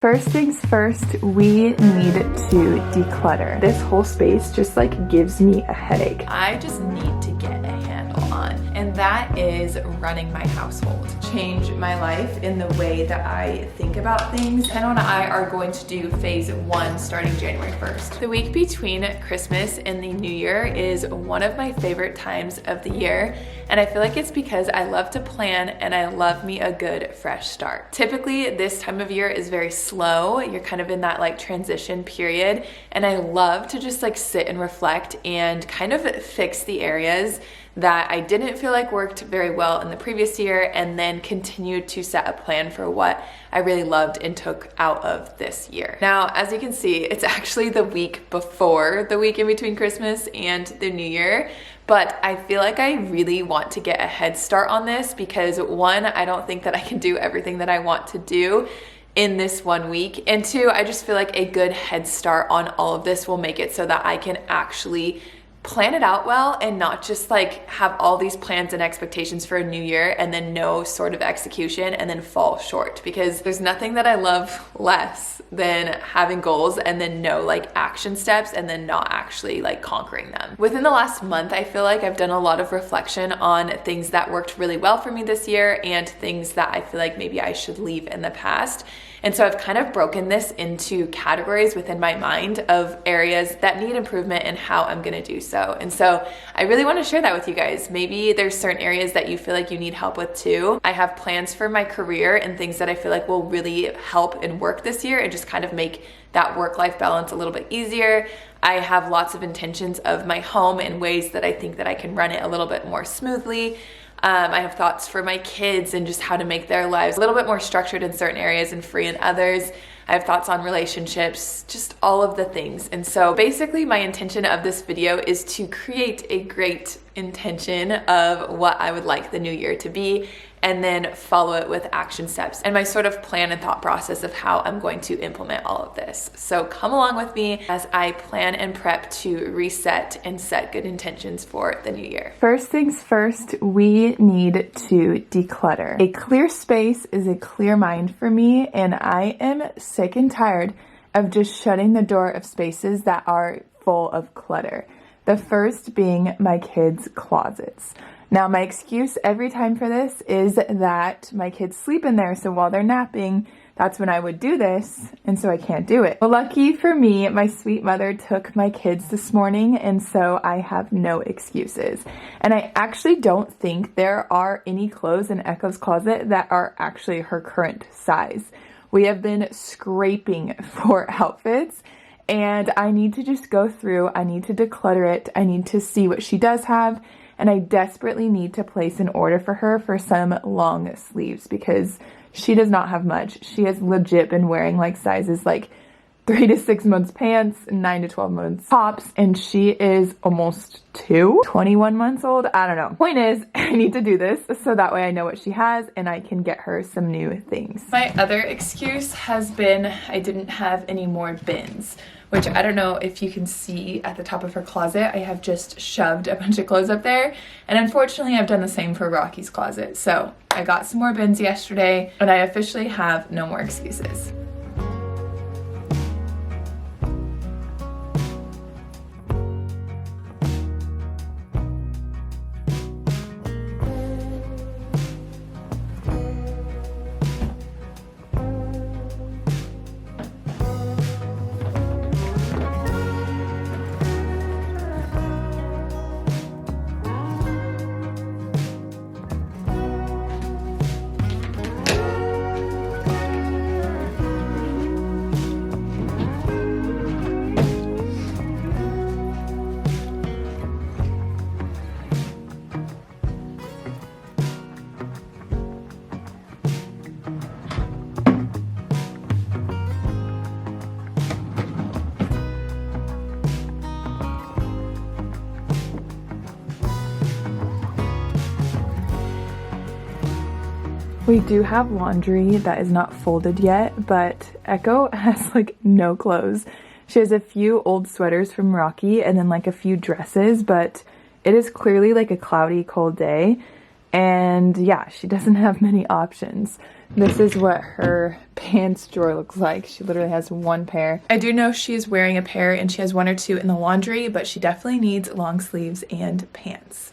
First things first, we need to declutter. This whole space just like gives me a headache. I just need to get a handle on, and that is running my household. Change my life in the way that I think about things. Hannah and I are going to do phase 1 starting January 1st. The week between Christmas and the New Year is one of my favorite times of the year, and I feel like it's because I love to plan and I love me a good fresh start. Typically, this time of year is very slow. You're kind of in that like transition period, and I love to just like sit and reflect and kind of fix the areas that I didn't feel like worked very well in the previous year, and then continue to set a plan for what I really loved and took out of this year. Now, as you can see, it's actually the week before the week in between Christmas and the New Year, but I feel like I really want to get a head start on this because 1, I don't think that I can do everything that I want to do in this 1 week, and 2, I just feel like a good head start on all of this will make it so that I can actually plan it out well and not just like have all these plans and expectations for a new year and then no sort of execution and then fall short, because there's nothing that I love less than having goals and then no like action steps and then not actually like conquering them. Within the last month, I feel like I've done a lot of reflection on things that worked really well for me this year and things that I feel like maybe I should leave in the past. And so I've kind of broken this into categories within my mind of areas that need improvement and how I'm gonna do so. And so I really wanna share that with you guys. Maybe there's certain areas that you feel like you need help with too. I have plans for my career and things that I feel like will really help and work this year and just kind of make that work-life balance a little bit easier. I have lots of intentions of my home in ways that I think that I can run it a little bit more smoothly. I have thoughts for my kids and just how to make their lives a little bit more structured in certain areas and free in others. I have thoughts on relationships, just all of the things. And so basically my intention of this video is to create a great intention of what I would like the new year to be, and then follow it with action steps and my sort of plan and thought process of how I'm going to implement all of this. So come along with me as I plan and prep to reset and set good intentions for the new year. First things first, we need to declutter. A clear space is a clear mind for me, and I am sick and tired of just shutting the door of spaces that are full of clutter. The first being my kids' closets. Now, my excuse every time for this is that my kids sleep in there, so while they're napping, that's when I would do this, and so I can't do it. Well, lucky for me, my sweet mother took my kids this morning, and so I have no excuses. And I actually don't think there are any clothes in Echo's closet that are actually her current size. We have been scraping for outfits, and I need to just go through, I need to declutter it, I need to see what she does have, and I desperately need to place an order for her for some long sleeves because she does not have much. She has legit been wearing like sizes like 3 to 6 months pants, 9 to 12 months tops, and she is almost 21 months old. I don't know. Point is, I need to do this so that way I know what she has and I can get her some new things. My other excuse has been I didn't have any more bins, which I don't know if you can see at the top of her closet. I have just shoved a bunch of clothes up there, and unfortunately I've done the same for Rocky's closet. So I got some more bins yesterday, and I officially have no more excuses. We do have laundry that is not folded yet, but Echo has like no clothes. She has a few old sweaters from Rocky and then like a few dresses, but it is clearly like a cloudy, cold day. And yeah, she doesn't have many options. This is what her pants drawer looks like. She literally has one pair. I do know she's wearing a pair and she has one or two in the laundry, but she definitely needs long sleeves and pants.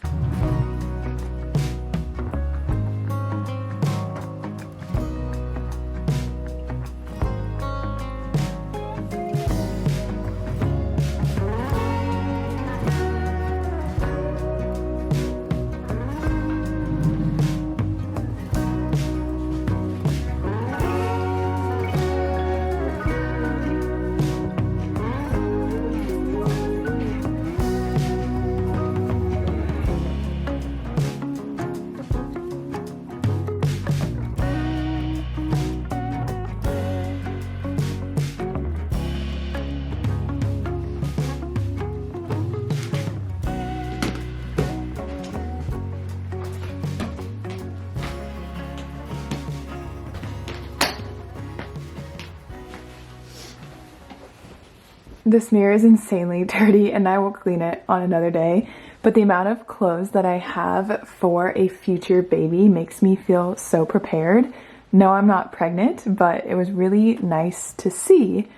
This mirror is insanely dirty and I will clean it on another day, but the amount of clothes that I have for a future baby makes me feel so prepared. No, I'm not pregnant, but it was really nice to see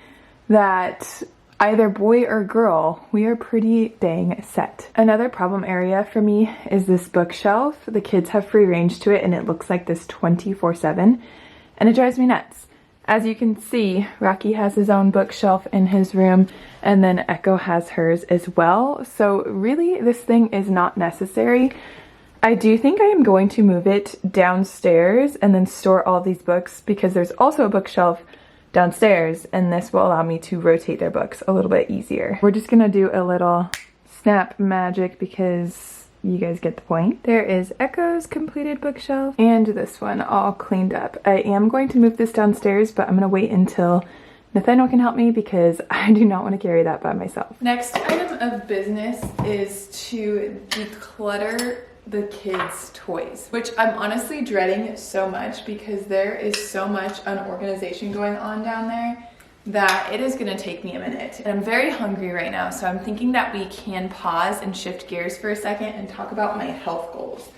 that either boy or girl, we are pretty dang set. Another problem area for me is this bookshelf. The kids have free range to it and it looks like this 24/7 and it drives me nuts. As you can see, Rocky has his own bookshelf in his room and then Echo has hers as well. So really this thing is not necessary. I do think I am going to move it downstairs and then store all these books because there's also a bookshelf downstairs and this will allow me to rotate their books a little bit easier. We're just gonna do a little snap magic because you guys get the point. There is Echo's completed bookshelf and this one all cleaned up. I am going to move this downstairs, but I'm gonna wait until Nathaniel can help me because I do not want to carry that by myself. Next item of business is to declutter the kids' toys, which I'm honestly dreading so much because there is so much unorganization going on down there that it is gonna take me a minute. And I'm very hungry right now, so I'm thinking that we can pause and shift gears for a second and talk about my health goals,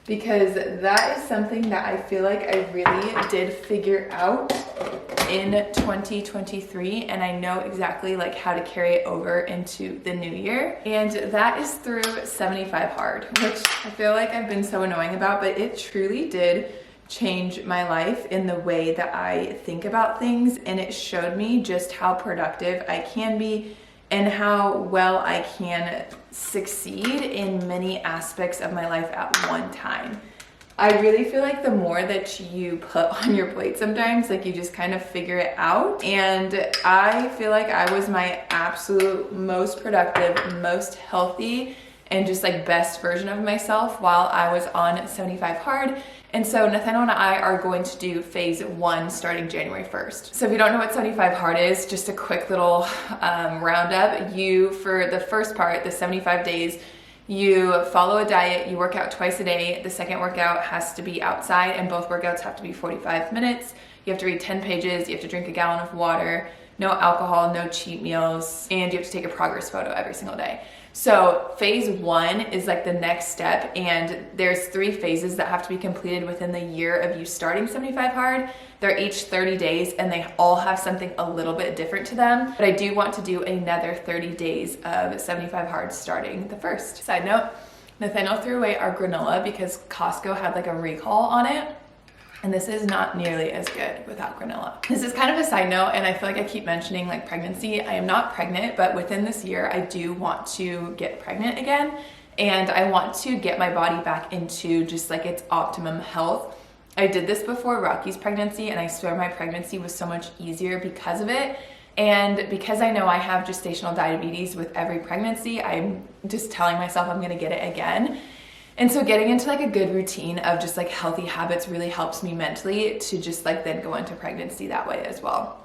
because that is something that I feel like I really did figure out in 2023, and I know exactly like how to carry it over into the new year, and that is through 75 hard, which I feel like I've been so annoying about, but it truly did change my life in the way that I think about things, and it showed me just how productive I can be and how well I can succeed in many aspects of my life at one time. I really feel like the more that you put on your plate sometimes, like you just kind of figure it out, and I feel like I was my absolute most productive, most healthy, and just like best version of myself while I was on 75 hard. And so Nathaniel and I are going to do phase 1 starting January 1st. So if you don't know what 75 hard is, just a quick little roundup. For the first part, the 75 days, you follow a diet, you work out twice a day. The second workout has to be outside and both workouts have to be 45 minutes. You have to read 10 pages, you have to drink a gallon of water, no alcohol, no cheat meals, and you have to take a progress photo every single day. So phase 1 is like the next step, and there's 3 phases that have to be completed within the year of you starting 75 hard. They're each 30 days and they all have something a little bit different to them. But I do want to do another 30 days of 75 hard starting the 1st. Side note, Nathaniel threw away our granola because Costco had like a recall on it. And this is not nearly as good without granola. This is kind of a side note, and I feel like I keep mentioning like pregnancy. I am not pregnant, but within this year, I do want to get pregnant again. And I want to get my body back into just like its optimum health. I did this before Rocky's pregnancy, and I swear my pregnancy was so much easier because of it. And because I know I have gestational diabetes with every pregnancy, I'm just telling myself I'm gonna get it again. And so getting into like a good routine of just like healthy habits really helps me mentally to just like then go into pregnancy that way as well.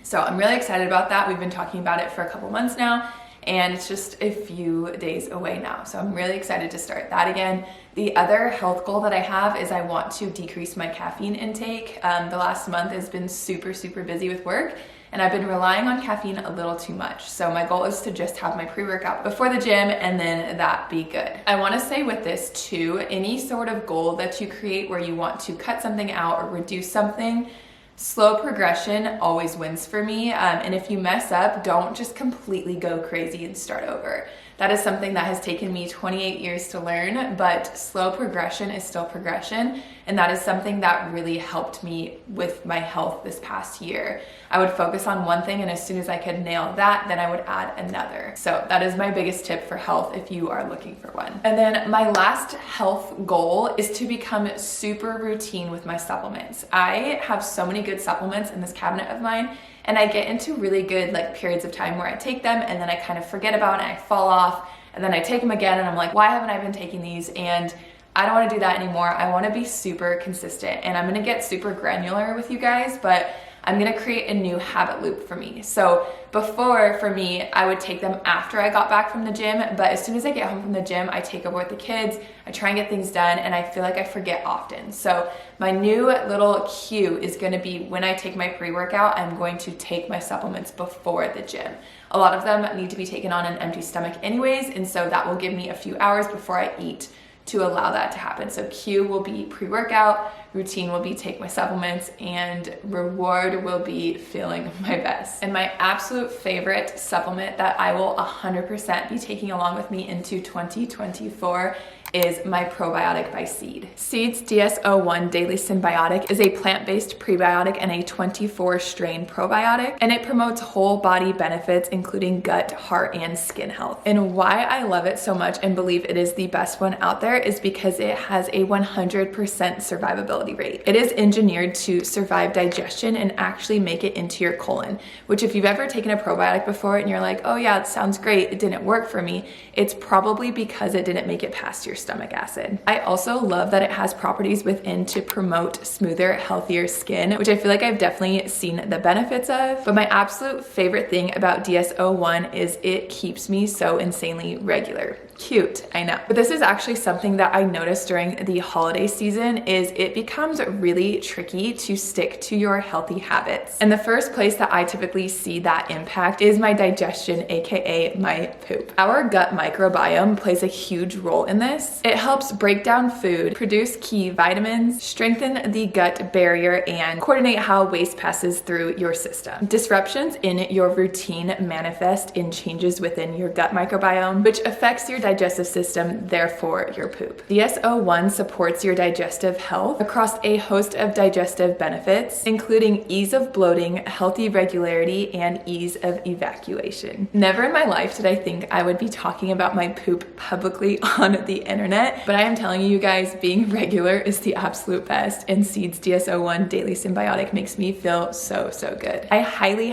So I'm really excited about that. We've been talking about it for a couple months now, and it's just a few days away now. So I'm really excited to start that again. The other health goal that I have is I want to decrease my caffeine intake. The last month has been super busy with work, and I've been relying on caffeine a little too much. So my goal is to just have my pre-workout before the gym and then that be good. I want to say with this too, any sort of goal that you create where you want to cut something out or reduce something, slow progression always wins for me. And if you mess up, don't just completely go crazy and start over. That is something that has taken me 28 years to learn, but slow progression is still progression. And that is something that really helped me with my health this past year. I would focus on one thing, and as soon as I could nail that, then I would add another. So that is my biggest tip for health if you are looking for one. And then my last health goal is to become super routine with my supplements. I have so many good supplements in this cabinet of mine, and I get into really good periods of time where I take them and then I kind of forget about it and I fall off, and then I take them again and I'm like, why haven't I been taking these? And I don't want to do that anymore. I want to be super consistent, and I'm going to get super granular with you guys, but I'm going to create a new habit loop for me. So before, for me, I would take them after I got back from the gym, but as soon as I get home from the gym, I take over with the kids, I try and get things done, and I feel like I forget often. So my new little cue is going to be when I take my pre-workout, I'm going to take my supplements before the gym. A lot of them need to be taken on an empty stomach anyways, and so that will give me a few hours before I eat to allow that to happen. So cue will be pre-workout, routine will be take my supplements, and reward will be feeling my best. And my absolute favorite supplement that I will 100% be taking along with me into 2024 is my probiotic by Seed. Seed's DS-01 Daily Symbiotic is a plant-based prebiotic and a 24-strain probiotic, and it promotes whole body benefits including gut, heart, and skin health. And why I love it so much and believe it is the best one out there is because it has a 100% survivability rate. It is engineered to survive digestion and actually make it into your colon, which if you've ever taken a probiotic before and you're like, oh yeah, it sounds great, it didn't work for me, it's probably because it didn't make it past your stomach acid. I also love that it has properties within to promote smoother, healthier skin, which I feel like I've definitely seen the benefits of. But my absolute favorite thing about DS-01 is it keeps me so insanely regular. Cute, I know. But this is actually something that I noticed during the holiday season is it becomes really tricky to stick to your healthy habits. And the first place that I typically see that impact is my digestion, aka my poop. Our gut microbiome plays a huge role in this. It helps break down food, produce key vitamins, strengthen the gut barrier, and coordinate how waste passes through your system. Disruptions in your routine manifest in changes within your gut microbiome, which affects your digestive system, therefore your poop. DS-01 supports your digestive health across a host of digestive benefits, including ease of bloating, healthy regularity, and ease of evacuation. Never in my life did I think I would be talking about my poop publicly on the internet, but I am telling you guys, being regular is the absolute best, and Seed's DS-01 Daily Symbiotic makes me feel so good. I highly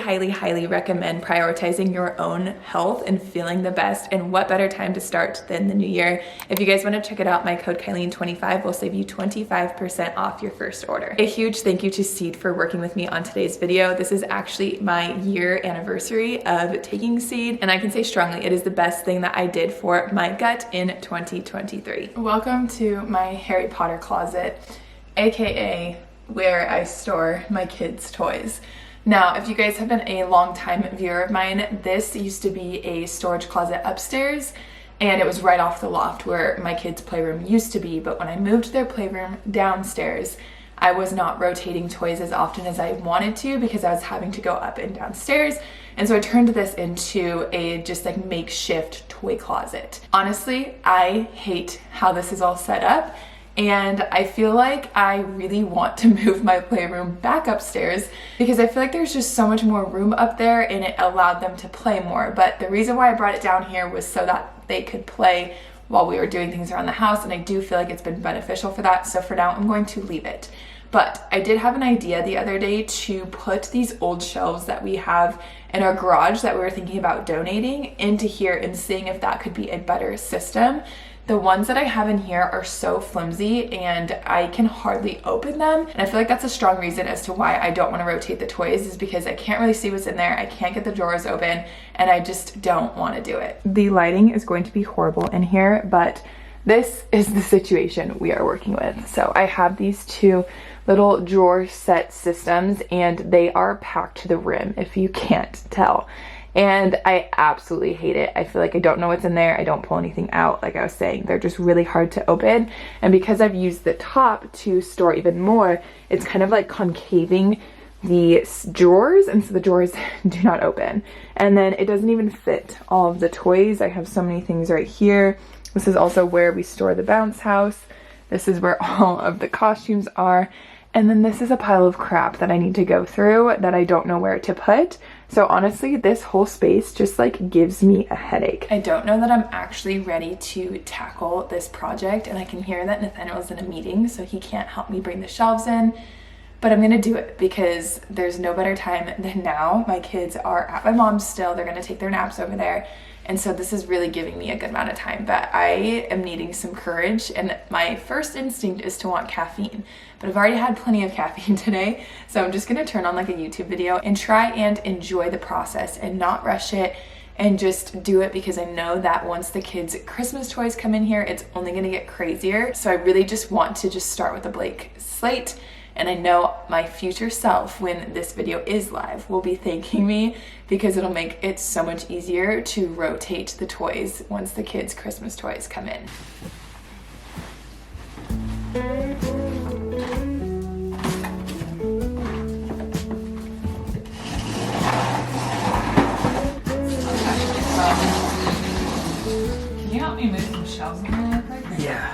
recommend prioritizing your own health and feeling the best, and what better time to start than the new year. If you guys want to check it out, my code KILEAN25 will save you 25% off your first order. A huge thank you to Seed for working with me on today's video. This is actually my year anniversary of taking Seed, and I can say strongly it is the best thing that I did for my gut in 2023. Welcome to my Harry Potter closet, aka where I store my kids' toys. Now, if you guys have been a long time viewer of mine, this used to be a storage closet upstairs, and it was right off the loft where my kids' playroom used to be. But when I moved their playroom downstairs, I was not rotating toys as often as I wanted to because I was having to go up and downstairs. And so I turned this into a just makeshift toy closet. Honestly, I hate how this is all set up. And I feel like I really want to move my playroom back upstairs because I feel like there's just so much more room up there and it allowed them to play more. But the reason why I brought it down here was so that they could play while we were doing things around the house, and I do feel like it's been beneficial for that. So for now, I'm going to leave it. But I did have an idea the other day to put these old shelves that we have in our garage that we were thinking about donating into here and seeing if that could be a better system. The ones that I have in here are so flimsy and I can hardly open them. And I feel like that's a strong reason as to why I don't want to rotate the toys, is because I can't really see what's in there. I can't get the drawers open and I just don't want to do it. The lighting is going to be horrible in here, but this is the situation we are working with. So I have these two little drawer set systems, and they are packed to the rim if you can't tell. And I absolutely hate it. I feel like I don't know what's in there. I don't pull anything out. Like I was saying, they're just really hard to open. And because I've used the top to store even more, it's kind of like concaving the drawers, and so the drawers do not open. And then it doesn't even fit all of the toys. I have so many things right here. This is also where we store the bounce house. This is where all of the costumes are. And then this is a pile of crap that I need to go through that I don't know where to put. So honestly, this whole space just like gives me a headache. I don't know that I'm actually ready to tackle this project, and I can hear that Nathaniel's in a meeting, so he can't help me bring the shelves in. But I'm gonna do it because there's no better time than now. My kids are at my mom's still. They're gonna take their naps over there. And so this is really giving me a good amount of time, but I am needing some courage, and my first instinct is to want caffeine, but I've already had plenty of caffeine today. So I'm just gonna turn on like a YouTube video and try and enjoy the process and not rush it, and just do it because I know that once the kids' Christmas toys come in here, it's only gonna get crazier. So I really just want to just start with a blank slate. And I know my future self, when this video is live, will be thanking me because it'll make it so much easier to rotate the toys once the kids' Christmas toys come in. Can you help me move some shelves in there real quick? Yeah.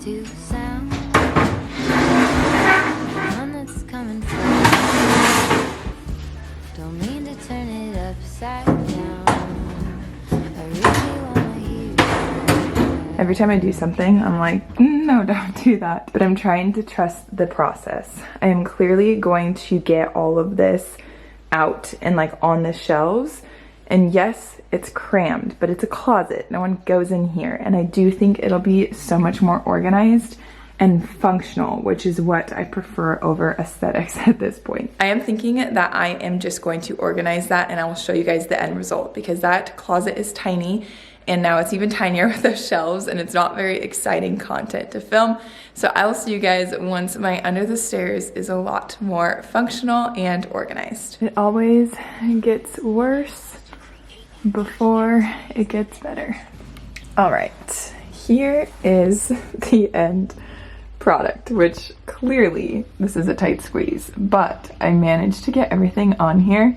To sound, one that's coming from. Don't mean to turn it upside down. I really wanna hear. Every time I do something, I'm like, no, don't do that. But I'm trying to trust the process. I am clearly going to get all of this out and like on the shelves. And yes, it's crammed, but it's a closet. No one goes in here. And I do think it'll be so much more organized and functional, which is what I prefer over aesthetics at this point. I am thinking that I am just going to organize that, and I will show you guys the end result, because that closet is tiny and now it's even tinier with those shelves, and it's not very exciting content to film. So I will see you guys once my under the stairs is a lot more functional and organized. It always gets worse before it gets better. All right, here is the end product, which clearly this is a tight squeeze, but I managed to get everything on here,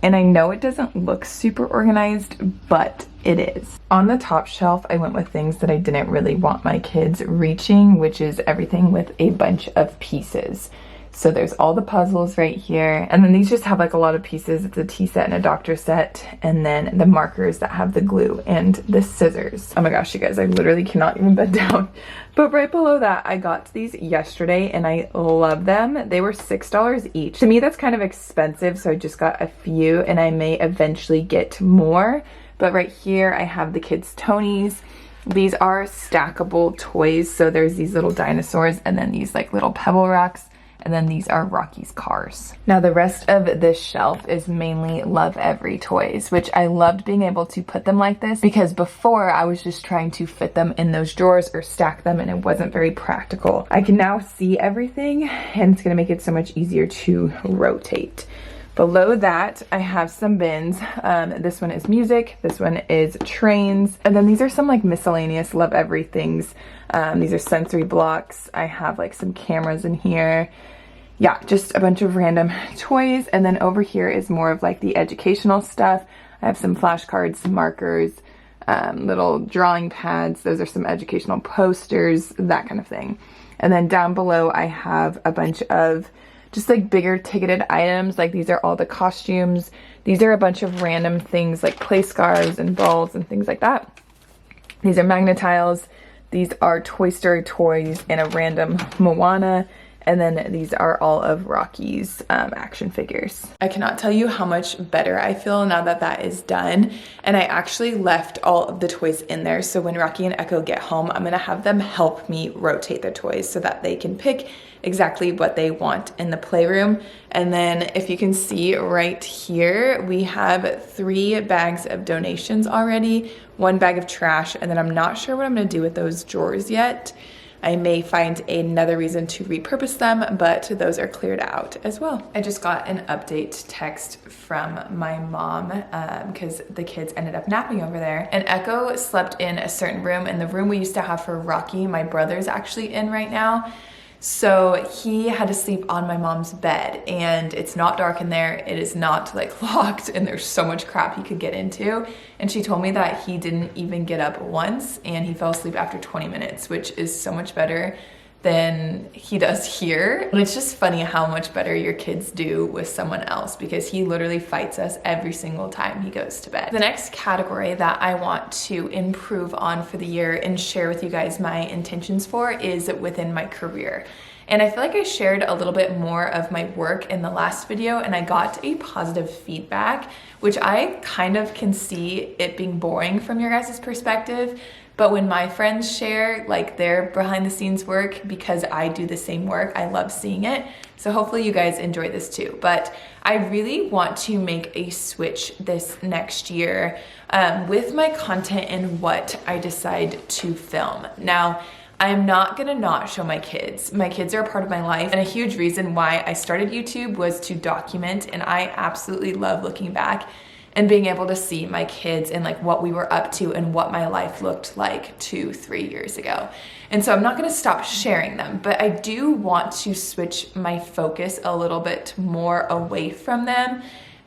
and I know it doesn't look super organized, but it is. On the top shelf, I went with things that I didn't really want my kids reaching, which is everything with a bunch of pieces. So there's all the puzzles right here. And then these just have like a lot of pieces. It's a tea set and a doctor set. And then the markers that have the glue and the scissors. Oh my gosh, you guys, I literally cannot even bend down. But right below that, I got these yesterday and I love them. They were $6 each. To me, that's kind of expensive. So I just got a few, and I may eventually get more. But right here, I have the kids' Tonys. These are stackable toys. So there's these little dinosaurs and then these like little pebble rocks. And then these are Rocky's cars. Now the rest of this shelf is mainly Love Every toys, which I loved being able to put them like this, because before I was just trying to fit them in those drawers or stack them, and it wasn't very practical. I can now see everything, and it's gonna make it so much easier to rotate. Below that, I have some bins. This one is music, this one is trains, and then these are some like miscellaneous Love Every things. These are sensory blocks. I have like some cameras in here. Yeah, just a bunch of random toys. And then over here is more of like the educational stuff. I have some flashcards, some markers, little drawing pads. Those are some educational posters, that kind of thing. And then down below, I have a bunch of just like bigger ticketed items. Like these are all the costumes. These are a bunch of random things like play scarves and balls and things like that. These are Magnetiles. These are Toy Story toys and a random Moana. And then these are all of Rocky's action figures. I cannot tell you how much better I feel now that that is done. And I actually left all of the toys in there. So when Rocky and Echo get home, I'm gonna have them help me rotate the toys so that they can pick exactly what they want in the playroom. And then if you can see right here, we have 3 bags of donations already, 1 bag of trash, and then I'm not sure what I'm gonna do with those drawers yet. I may find another reason to repurpose them, but those are cleared out as well. I just got an update text from my mom because the kids ended up napping over there. And Echo slept in a certain room, and the room we used to have for Rocky, my brother's actually in right now. So he had to sleep on my mom's bed, and it's not dark in there. It is not like locked, and there's so much crap he could get into. And she told me that he didn't even get up once, and he fell asleep after 20 minutes, which is so much better than he does here. And it's just funny how much better your kids do with someone else, because he literally fights us every single time he goes to bed. The next category that I want to improve on for the year and share with you guys my intentions for is within my career. And I feel like I shared a little bit more of my work in the last video, and I got a positive feedback, which I kind of can see it being boring from your guys' perspective. But when my friends share like their behind the scenes work, because I do the same work, I love seeing it. So hopefully you guys enjoy this too. But I really want to make a switch this next year with my content and what I decide to film. Now, I'm not gonna not show my kids. My kids are a part of my life, and a huge reason why I started YouTube was to document, and I absolutely love looking back and being able to see my kids and like what we were up to and what my life looked like 2-3 years ago. And so I'm not gonna stop sharing them, but I do want to switch my focus a little bit more away from them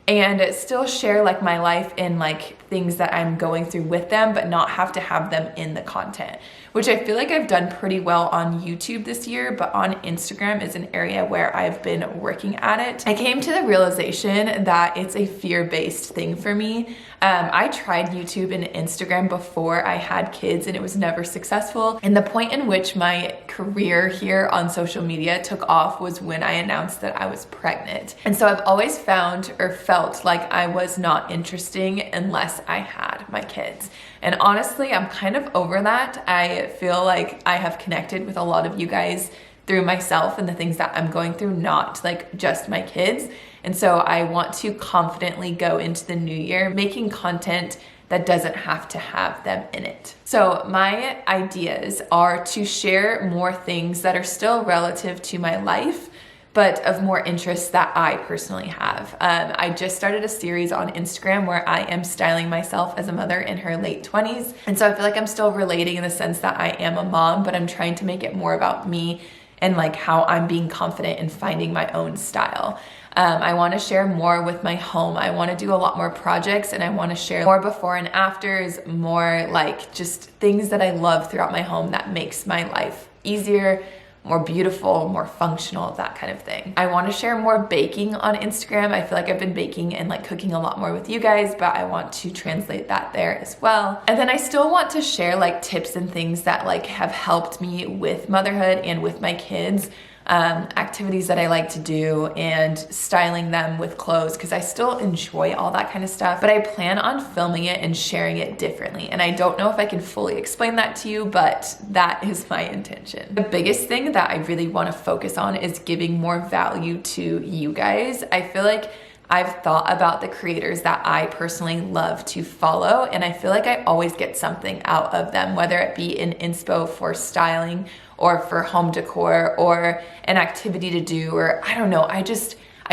and still share like my life and like things that I'm going through with them, but not have to have them in the content, which I feel like I've done pretty well on YouTube this year, but on Instagram is an area where I've been working at it. I came to the realization that it's a fear-based thing for me. I tried YouTube and Instagram before I had kids, and it was never successful. And the point in which my career here on social media took off was when I announced that I was pregnant. And so I've always found or felt like I was not interesting unless I had my kids. And honestly, I'm kind of over that. I feel like I have connected with a lot of you guys through myself and the things that I'm going through, not like just my kids. And so I want to confidently go into the new year making content that doesn't have to have them in it. So my ideas are to share more things that are still relative to my life, but of more interest that I personally have. I just started a series on Instagram where I am styling myself as a mother in her late 20s. And so I feel like I'm still relating in the sense that I am a mom, but I'm trying to make it more about me and like how I'm being confident in finding my own style. I want to share more with my home. I want to do a lot more projects, and I want to share more before and afters, more like just things that I love throughout my home that makes my life easier, more beautiful, more functional, that kind of thing. I want to share more baking on Instagram. I feel like I've been baking and like cooking a lot more with you guys, but I want to translate that there as well. And then I still want to share like tips and things that like have helped me with motherhood and with my kids. Activities that I like to do and styling them with clothes, because I still enjoy all that kind of stuff, but I plan on filming it and sharing it differently. And I don't know if I can fully explain that to you, but that is my intention. The biggest thing that I really want to focus on is giving more value to you guys. I feel like I've thought about the creators that I personally love to follow, and I feel like I always get something out of them, whether it be an inspo for styling or for home decor or an activity to do, or I don't know, I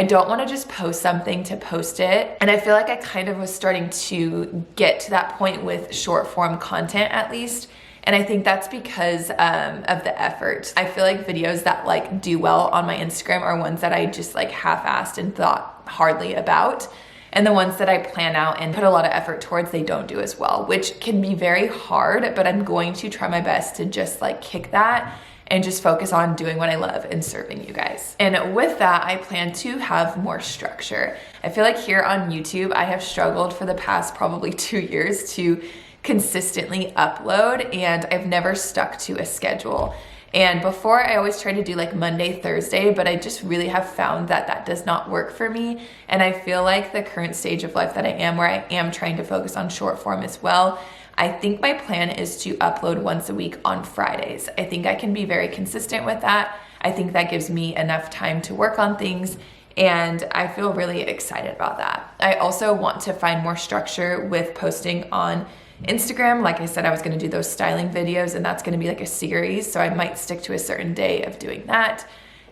don't want to just post something to post it. And I feel like I kind of was starting to get to that point with short form content at least. And I think that's because of the effort. I feel like videos that like do well on my Instagram are ones that I just like half-assed and thought hardly about. And the ones that I plan out and put a lot of effort towards, they don't do as well, which can be very hard, but I'm going to try my best to just like kick that and just focus on doing what I love and serving you guys. And with that, I plan to have more structure. I feel like here on YouTube, I have struggled for the past probably 2 years to consistently upload, and I've never stuck to a schedule. And before, I always tried to do like Monday, Thursday, but I just really have found that that does not work for me. And I feel like the current stage of life that I am, where I am trying to focus on short form as well, I think my plan is to upload once a week on Fridays. I think I can be very consistent with that. I think that gives me enough time to work on things, and I feel really excited about that. I also want to find more structure with posting on Instagram. Like I said, I was gonna do those styling videos, and that's gonna be like a series, so I might stick to a certain day of doing that.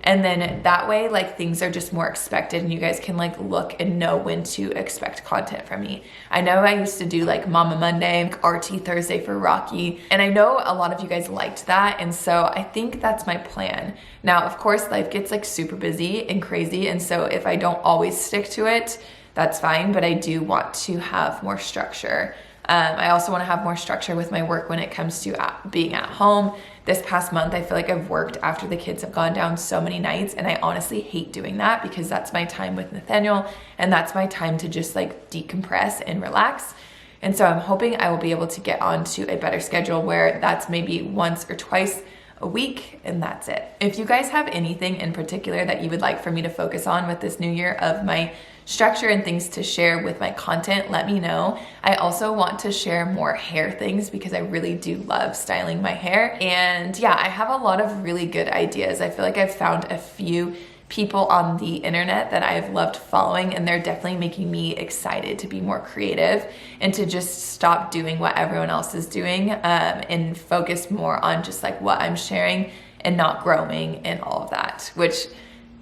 And then that way, like, things are just more expected and you guys can like look and know when to expect content from me. I know I used to do like Mama Monday, RT Thursday for Rocky, and I know a lot of you guys liked that, and so I think that's my plan. Now, of course, life gets like super busy and crazy, and so if I don't always stick to it, that's fine, but I do want to have more structure. I also want to have more structure with my work when it comes to being at home. This past month, I feel like I've worked after the kids have gone down so many nights, and I honestly hate doing that because that's my time with Nathaniel, and that's my time to just like decompress and relax. And so I'm hoping I will be able to get onto a better schedule where that's maybe once or twice a week, and that's it. If you guys have anything in particular that you would like for me to focus on with this new year of my structure and things to share with my content, let me know. I also want to share more hair things because I really do love styling my hair. And yeah, I have a lot of really good ideas. I feel like I've found a few people on the internet that I've loved following, and they're definitely making me excited to be more creative and to just stop doing what everyone else is doing, and focus more on just like what I'm sharing and not growing and all of that, which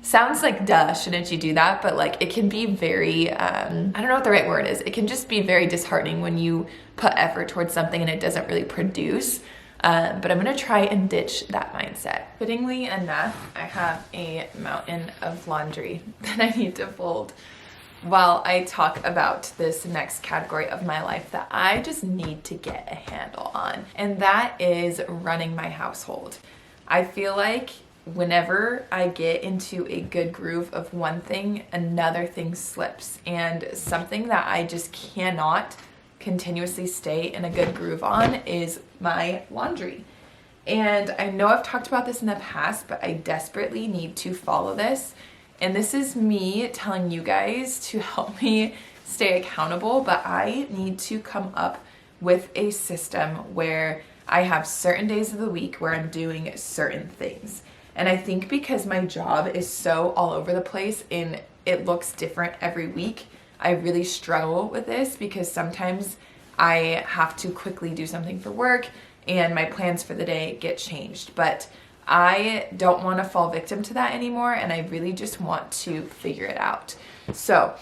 sounds like, duh, shouldn't you do that? But like, it can be very, I don't know what the right word is. It can just be very disheartening when you put effort towards something and it doesn't really produce. But I'm gonna try and ditch that mindset. Fittingly enough, I have a mountain of laundry that I need to fold while I talk about this next category of my life that I just need to get a handle on. And that is running my household. I feel like whenever I get into a good groove of one thing, another thing slips, and something that I just cannot continuously stay in a good groove on is my laundry. And I know I've talked about this in the past, but I desperately need to follow this. And this is me telling you guys to help me stay accountable, but I need to come up with a system where I have certain days of the week where I'm doing certain things. And I think because my job is so all over the place and it looks different every week, I really struggle with this because sometimes I have to quickly do something for work and my plans for the day get changed. But I don't want to fall victim to that anymore, and I really just want to figure it out. So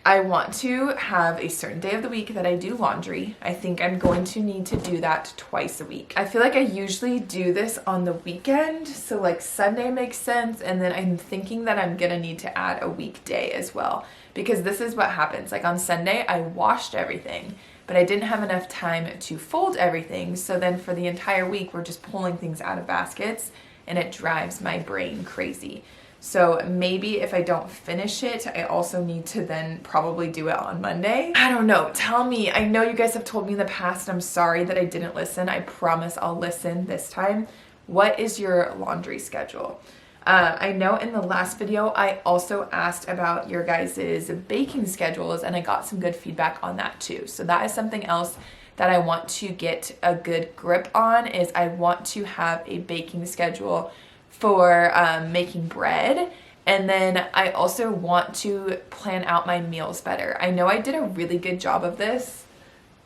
I want to have a certain day of the week that I do laundry. I think I'm going to need to do that twice a week. I feel like I usually do this on the weekend, so like Sunday makes sense, and then I'm thinking that I'm gonna need to add a weekday as well, because this is what happens. Like on Sunday, I washed everything, but I didn't have enough time to fold everything, so then for the entire week, we're just pulling things out of baskets, and it drives my brain crazy. So maybe if I don't finish it, I also need to then probably do it on Monday. I don't know. Tell me. I know you guys have told me in the past, and I'm sorry that I didn't listen. I promise I'll listen this time. What is your laundry schedule? I know in the last video, I also asked about your guys' baking schedules, and I got some good feedback on that too. So that is something else that I want to get a good grip on, is I want to have a baking schedule for making bread. And then I also want to plan out my meals better. I know I did a really good job of this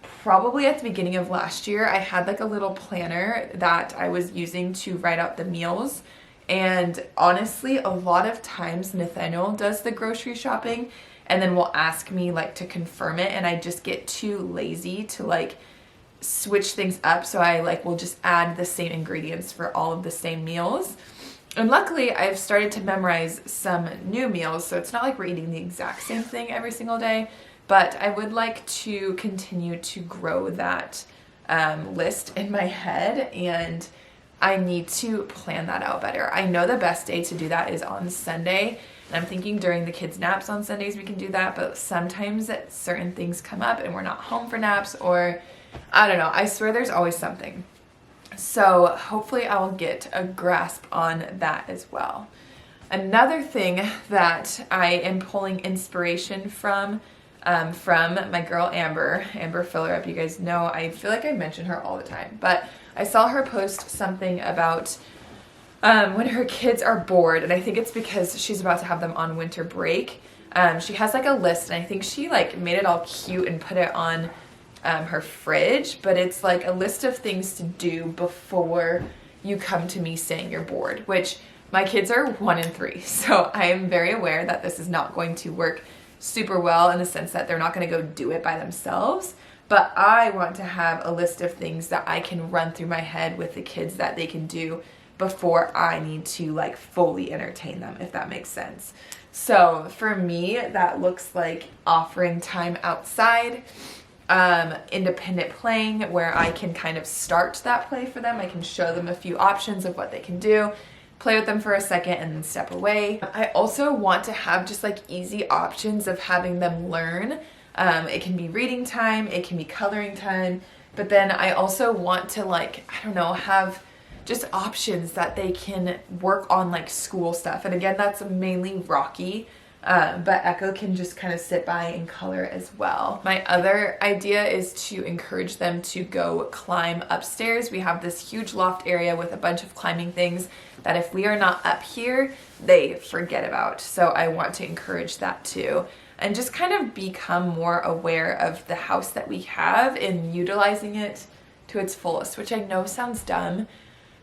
probably at the beginning of last year. I had like a little planner that I was using to write out the meals. And honestly, a lot of times Nathaniel does the grocery shopping and then will ask me like to confirm it, and I just get too lazy to like switch things up. So I like will just add the same ingredients for all of the same meals. And luckily I've started to memorize some new meals, so it's not like we're eating the exact same thing every single day, but I would like to continue to grow that list in my head, and I need to plan that out better. I know the best day to do that is on Sunday, and I'm thinking during the kids' naps on Sundays we can do that, but sometimes certain things come up and we're not home for naps, or I don't know. I swear there's always something. So hopefully I will get a grasp on that as well. Another thing that I am pulling inspiration from my girl Amber Filler Up. You guys know, I feel like I mention her all the time, but I saw her post something about when her kids are bored, and I think it's because she's about to have them on winter break. She has like a list, and I think she like made it all cute and put it on her fridge, but it's like a list of things to do before you come to me saying you're bored, which my kids are 1 and 3, so I am very aware that this is not going to work super well in the sense that they're not going to go do it by themselves, but I want to have a list of things that I can run through my head with the kids that they can do before I need to like fully entertain them, if that makes sense. So for me, that looks like offering time outside, independent playing where I can kind of start that play for them. I can show them a few options of what they can do, play with them for a second, and then step away. I also want to have just like easy options of having them learn. It can be reading time, it can be coloring time, but then I also want to like, I don't know, have just options that they can work on like school stuff. And again, that's mainly Rocky, but Echo can just kind of sit by and color as well. My other idea is to encourage them to go climb upstairs. We have this huge loft area with a bunch of climbing things that if we are not up here, they forget about. So I want to encourage that too. And just kind of become more aware of the house that we have and utilizing it to its fullest, which I know sounds dumb,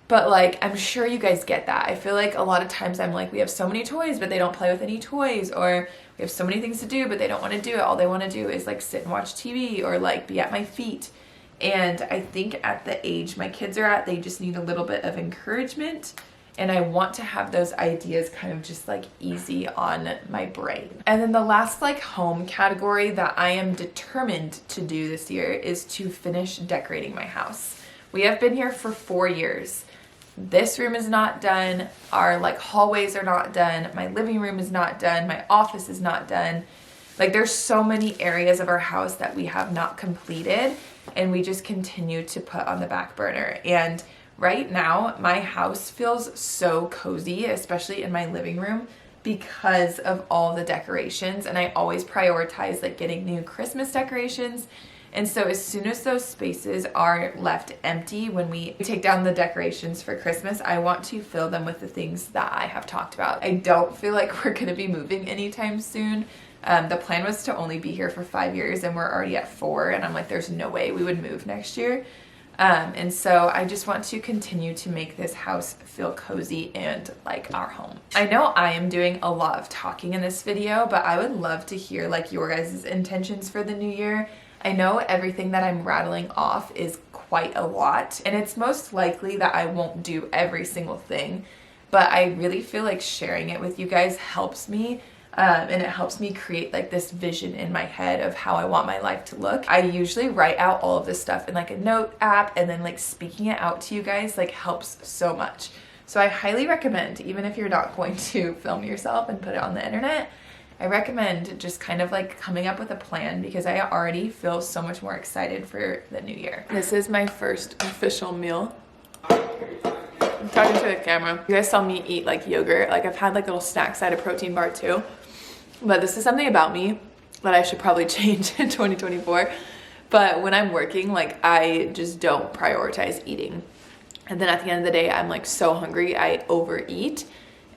but like, I'm sure you guys get that. I feel like a lot of times I'm like, we have so many toys, but they don't play with any toys, or we have so many things to do, but they don't want to do it. All they want to do is like sit and watch TV or like be at my feet. And I think at the age my kids are at, they just need a little bit of encouragement. And I want to have those ideas kind of just like easy on my brain. And then the last like home category that I am determined to do this year is to finish decorating my house. We have been here for 4 years. This room is not done. Our like hallways are not done. My living room is not done. My office is not done. Like there's so many areas of our house that we have not completed, and we just continue to put on the back burner. And right now my house feels so cozy, especially in my living room, because of all the decorations. And I always prioritize like getting new Christmas decorations. And so as soon as those spaces are left empty when we take down the decorations for Christmas, I want to fill them with the things that I have talked about. I don't feel like we're gonna be moving anytime soon. The plan was to only be here for 5 years, and we're already at 4, and I'm like, there's no way we would move next year. And so I just want to continue to make this house feel cozy and like our home. I know I am doing a lot of talking in this video, but I would love to hear like your guys' intentions for the new year. I know everything that I'm rattling off is quite a lot, and it's most likely that I won't do every single thing, but I really feel like sharing it with you guys helps me, and it helps me create like this vision in my head of how I want my life to look. I usually write out all of this stuff in like a note app, and then like speaking it out to you guys like helps so much. So I highly recommend, even if you're not going to film yourself and put it on the internet, I recommend just kind of like coming up with a plan, because I already feel so much more excited for the new year. This is my first official meal. I'm talking to the camera. You guys saw me eat like yogurt. Like I've had like little snacks. I had a protein bar too. But this is something about me that I should probably change in 2024. But when I'm working, like I just don't prioritize eating. And then at the end of the day, I'm like so hungry, I overeat,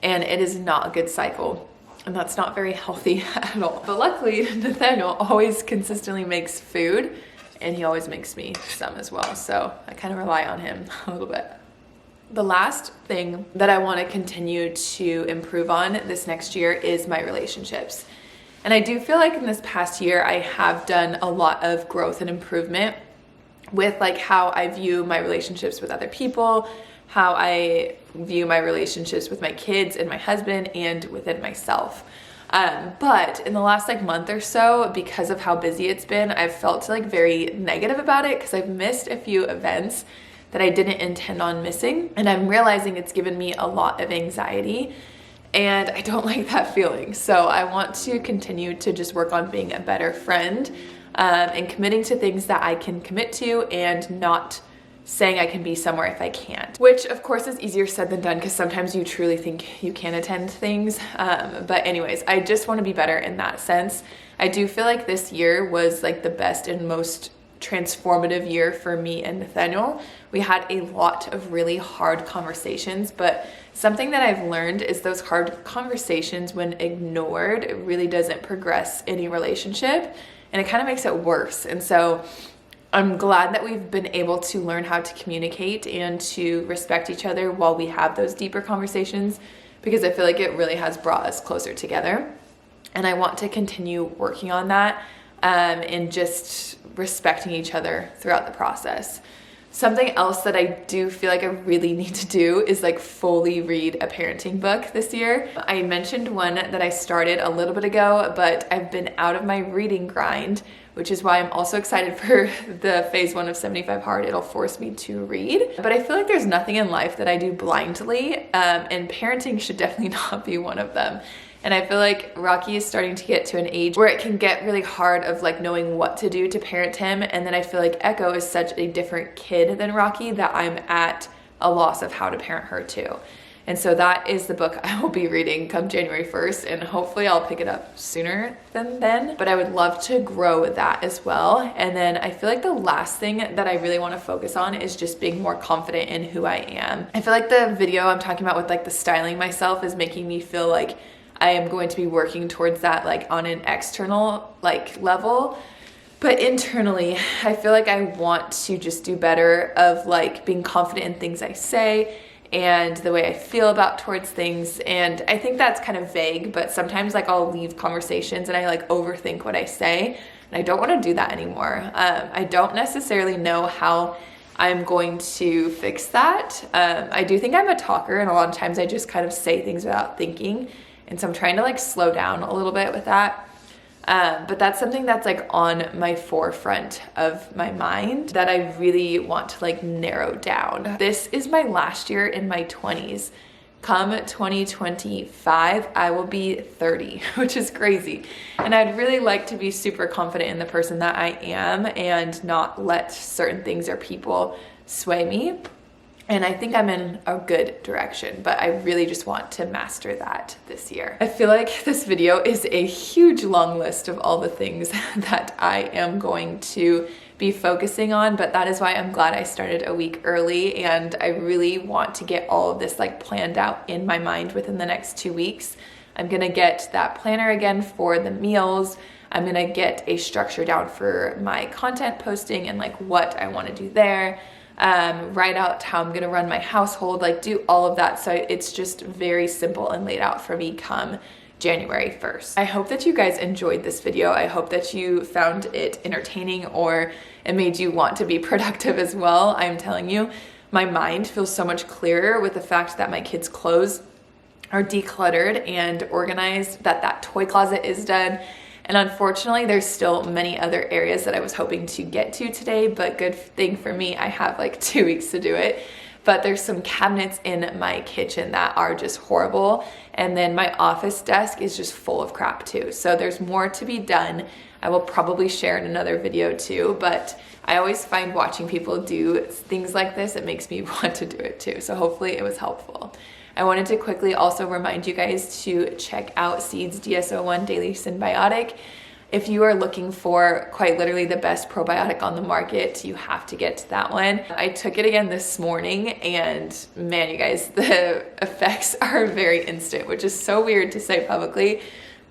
and it is not a good cycle. And that's not very healthy at all. But luckily, Nathaniel always consistently makes food, and he always makes me some as well. So I kind of rely on him a little bit. The last thing that I want to continue to improve on this next year is my relationships. And I do feel like in this past year, I have done a lot of growth and improvement with like how I view my relationships with other people, how I view my relationships with my kids and my husband, and within myself. But in the last like month or so, because of how busy it's been, I've felt like very negative about it, because I've missed a few events that I didn't intend on missing. And I'm realizing it's given me a lot of anxiety, and I don't like that feeling. So I want to continue to just work on being a better friend, and committing to things that I can commit to, and not saying I can be somewhere if I can't, which of course is easier said than done, because sometimes you truly think you can attend things. But anyways, I just want to be better in that sense. I do feel like this year was like the best and most transformative year for me and Nathaniel. We had a lot of really hard conversations, but something that I've learned is those hard conversations, when ignored, it really doesn't progress any relationship, and it kind of makes it worse. And so I'm glad that we've been able to learn how to communicate and to respect each other while we have those deeper conversations, because I feel like it really has brought us closer together. And I want to continue working on that and just respecting each other throughout the process. Something else that I do feel like I really need to do is like fully read a parenting book this year. I mentioned one that I started a little bit ago, but I've been out of my reading grind, which is why I'm also excited for the phase 1 of 75 Hard. It'll force me to read. But I feel like there's nothing in life that I do blindly, and parenting should definitely not be one of them. And I feel like Rocky is starting to get to an age where it can get really hard of like knowing what to do to parent him. And then I feel like Echo is such a different kid than Rocky that I'm at a loss of how to parent her too. And so that is the book I will be reading come January 1st, and hopefully I'll pick it up sooner than then. But I would love to grow that as well. And then I feel like the last thing that I really want to focus on is just being more confident in who I am. I feel like the video I'm talking about with like the styling myself is making me feel like I am going to be working towards that like on an external like level. But internally, I feel like I want to just do better of like being confident in things I say and the way I feel about towards things. And I think that's kind of vague, but sometimes like I'll leave conversations and I like overthink what I say, and I don't want to do that anymore. I don't necessarily know how I'm going to fix that. I do think I'm a talker, and a lot of times I just kind of say things without thinking, and so I'm trying to like slow down a little bit with that. But that's something that's like on my forefront of my mind that I really want to like narrow down. This is my last year in my 20s. Come 2025, I will be 30, which is crazy. And I'd really like to be super confident in the person that I am and not let certain things or people sway me. And I think I'm in a good direction, but I really just want to master that this year. I feel like this video is a huge long list of all the things that I am going to be focusing on, but that is why I'm glad I started a week early, and I really want to get all of this like planned out in my mind within the next 2 weeks. I'm gonna get that planner again for the meals. I'm gonna get a structure down for my content posting and like what I want to do there. Write out how I'm gonna run my household, like do all of that so it's just very simple and laid out for me come January 1st. I hope that you guys enjoyed this video. I hope that you found it entertaining or it made you want to be productive as well. I'm telling you, my mind feels so much clearer with the fact that my kids' clothes are decluttered and organized, that toy closet is done. And unfortunately, there's still many other areas that I was hoping to get to today, but good thing for me, I have like 2 weeks to do it. But there's some cabinets in my kitchen that are just horrible. And then my office desk is just full of crap too. So there's more to be done. I will probably share in another video too, but I always find watching people do things like this, it makes me want to do it too. So hopefully it was helpful. I wanted to quickly also remind you guys to check out Seed's DS-01 Daily Synbiotic. If you are looking for quite literally the best probiotic on the market, you have to get that one. I took it again this morning, and man, you guys, the effects are very instant, which is so weird to say publicly,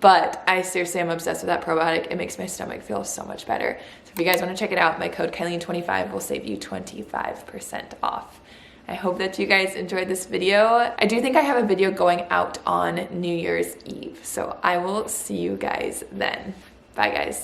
but I seriously am obsessed with that probiotic. It makes my stomach feel so much better. So if you guys want to check it out, my code KILEAN25 will save you 25% off. I hope that you guys enjoyed this video. I do think I have a video going out on New Year's Eve, so I will see you guys then. Bye guys.